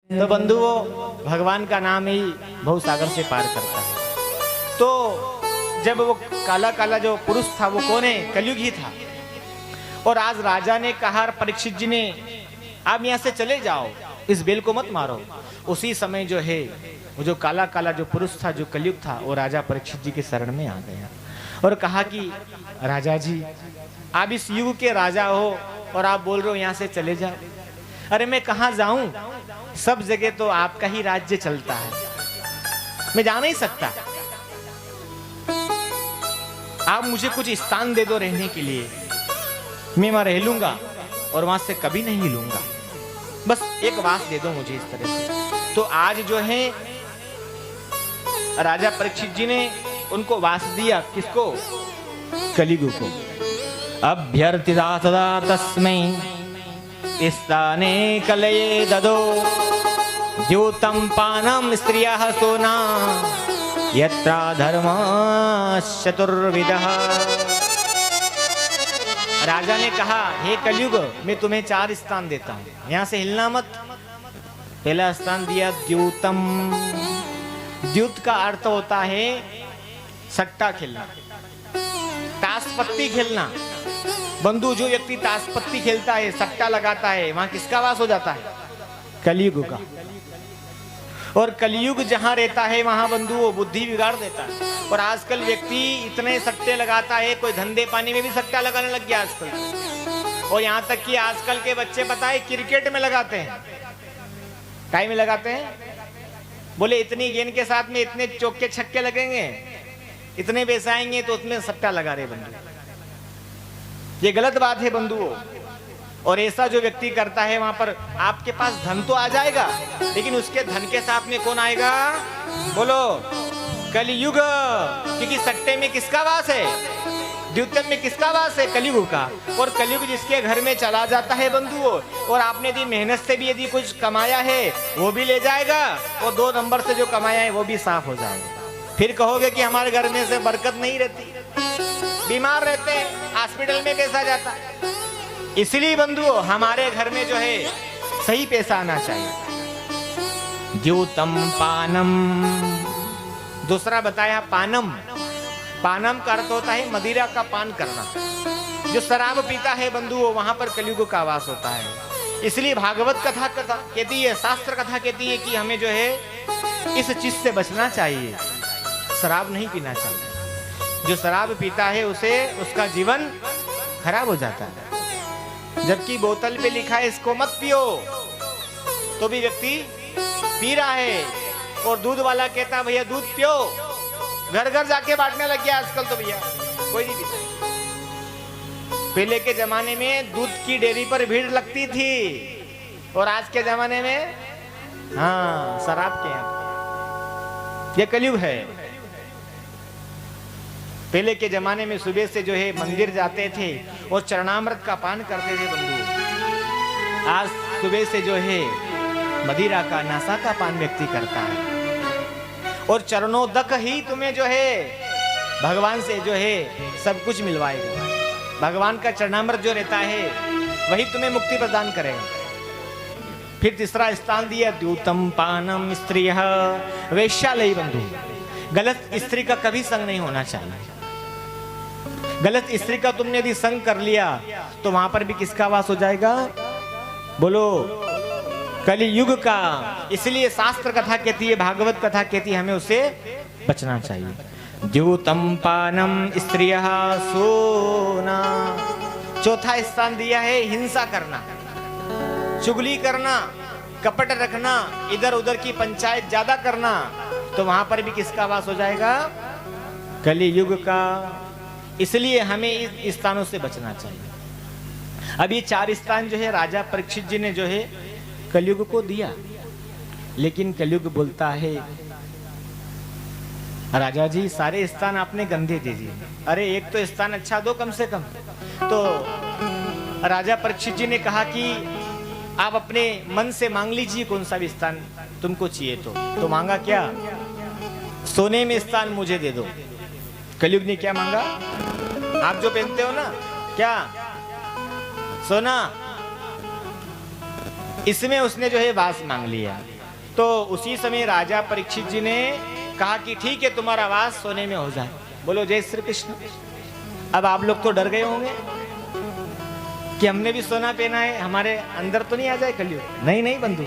तो बंधुओं, भगवान का नाम ही भवसागर से पार करता है। तो जब वो काला काला जो पुरुष था वो कौन है? कलयुग ही था। और आज राजा ने कहा, परीक्षित जी ने, आप यहाँ से चले जाओ, इस बेल को मत मारो। उसी समय जो है वो जो काला काला जो पुरुष था, जो कलयुग था, वो राजा परीक्षित जी के शरण में आ गया और कहा कि राजा जी, आप इस युग के राजा हो और आप बोल रहे हो यहाँ से चले जाओ। अरे मैं कहाँ जाऊं? सब जगह तो आपका ही राज्य चलता है, मैं जा नहीं सकता। आप मुझे कुछ स्थान दे दो रहने के लिए, मैं वहां रह लूंगा और वहां से कभी नहीं हिलूंगा। बस एक वास दे दो मुझे इस तरह से। तो आज जो है राजा परीक्षित जी ने उनको वास दिया। किसको? कलियुग को। अभ्यर्थिता सदा तस्मै स्थाने कलये ददो द्यूतं पानं स्त्रियः सोना यत्र धर्मः चतुर्विधः। राजा ने कहा, हे कलयुग, मैं तुम्हें 4 स्थान देता हूं, यहां से हिलना मत। पहला स्थान दिया द्यूतम। द्यूत का अर्थ होता है सट्टा खेलना, ताश पत्ती खेलना। बंधु, जो व्यक्ति ताश पत्ती खेलता है, सट्टा लगाता है, वहां किसका वास हो जाता है? कलयुग का। और कलयुग जहां रहता है वहां बंधु वो बुद्धि बिगाड़ देता है। और आजकल व्यक्ति इतने सट्टे लगाता है, कोई धंधे पानी में भी सट्टा लगाने लग गया आजकल। और यहाँ तक कि आजकल के बच्चे पता है क्रिकेट में लगाते हैं। काय में लगाते हैं? बोले इतनी गेंद के साथ में इतने चौके छक्के लगेंगे, इतने पैसे आएंगे, तो उसमें सट्टा लगा रहे बंधु। ये गलत बात है बंधुओं। और ऐसा जो व्यक्ति करता है वहां पर आपके पास धन तो आ जाएगा, लेकिन उसके धन के साथ में कौन आएगा? बोलो, कलियुग। क्योंकि सट्टे में किसका वास है? द्यूतम में किसका वास है? कलियुग का। और कलियुग जिसके घर में चला जाता है बंधुओं, और आपने यदि मेहनत से भी यदि कुछ कमाया है वो भी ले जाएगा, और 2 नंबर से जो कमाया है वो भी साफ हो जाएगा। फिर कहोगे कि हमारे घर में से बरकत नहीं रहती, बीमार रहते हैं, हॉस्पिटल में पैसा जाता है। इसलिए बंधुओं, हमारे घर में जो है सही पैसा आना चाहिए। द्यूतम पानम। दूसरा बताया पानम। पानम का अर्थ होता है मदिरा का पान करना। जो शराब पीता है बंधुओं, वहां पर कलयुग का वास होता है। इसलिए भागवत कथा कहती है, शास्त्र कथा कहती है कि हमें जो है इस चीज से बचना चाहिए, शराब नहीं पीना चाहिए। जो शराब पीता है उसे उसका जीवन खराब हो जाता है। जबकि बोतल पे लिखा है इसको मत पियो, तो भी व्यक्ति पी रहा है। और दूध वाला कहता है भैया दूध पियो, घर घर जाके बांटने लग गया आजकल तो भैया कोई नहीं पीता। पहले के जमाने में दूध की डेयरी पर भीड़ लगती थी, और आज के जमाने में हाँ शराब के यहाँ। ये कलयुग है। पहले के जमाने में सुबह से जो है मंदिर जाते थे और चरणामृत का पान करते थे बंधु। आज सुबह से जो है मदिरा का, नशा का पान व्यक्ति करता है। और चरणोदक ही तुम्हें जो है भगवान से जो है सब कुछ मिलवाएगा। भगवान का चरणामृत जो रहता है वही तुम्हें मुक्ति प्रदान करेगा। फिर तीसरा स्थान दिया द्यूतम पानम स्त्रियः वेश्यालयी। बंधु, गलत स्त्री का कभी संग नहीं होना चाहिए। गलत स्त्री का तुमने यदि संग कर लिया तो वहां पर भी किसका वास हो जाएगा? बोलो, कलियुग का। इसलिए शास्त्र कथा कहती है, भागवत कथा कहती है, हमें उससे बचना चाहिए। द्यूतम पानम स्त्रियः सोना। चौथा स्थान दिया है हिंसा करना, चुगली करना, कपट रखना, इधर उधर की पंचायत ज्यादा करना, तो वहां पर भी किसका वास हो जाएगा? कलियुग का। इसलिए हमें इस स्थानों से बचना चाहिए। अब ये 4 स्थान जो है राजा परीक्षित जी ने जो है कलयुग को दिया, लेकिन कलयुग बोलता है राजा जी सारे स्थान आपने गंदे दे दिए, अरे एक तो स्थान अच्छा दो कम से कम। तो राजा परीक्षित जी ने कहा कि आप अपने मन से मांग लीजिए कौन सा भी स्थान तुमको चाहिए। तो मांगा क्या? सोने में स्थान मुझे दे दो। कलयुग ने क्या मांगा? आप जो पहनते हो ना, क्या सोना, इसमें उसने जो है वास मांग लिया। तो उसी समय राजा परीक्षित जी ने कहा कि ठीक है, तुम्हारा वास सोने में हो जाए। बोलो जय श्री कृष्ण। अब आप लोग तो डर गए होंगे कि हमने भी सोना पहना है, हमारे अंदर तो नहीं आ जाए कलयुग। नहीं नहीं बंधु,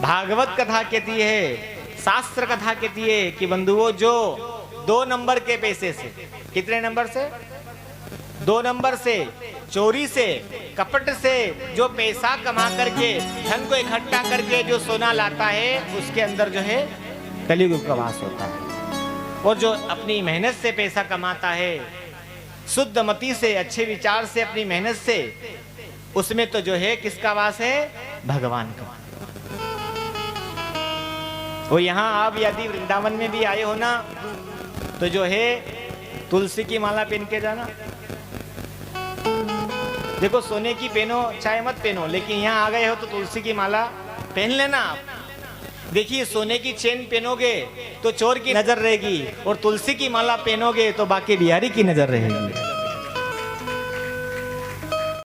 भागवत कथा कहती है, शास्त्र कथा कहती है कि बंधुओं, जो 2 नंबर के पैसे से, कितने नंबर से? 2 नंबर से, चोरी से, कपट से जो पैसा कमा करके, धन को इकट्ठा करके जो सोना लाता है, उसके अंदर जो है कलयुग का वास होता है। और जो अपनी मेहनत से पैसा कमाता है, शुद्ध मति से, अच्छे विचार से, अपनी मेहनत से, उसमें तो जो है किसका वास है? भगवान का। वो यहाँ आप यदि वृंदावन में भी आए हो ना, तो जो है तुलसी की माला पहन के जाना। देखो सोने की पहनो चाहे मत पहनो, लेकिन यहाँ आ गए हो तो तुलसी की माला पहन लेना आप। देखिए सोने की चेन पहनोगे तो चोर की नजर रहेगी, और तुलसी की माला पहनोगे तो बाकी बिहारी की नजर रहेगी।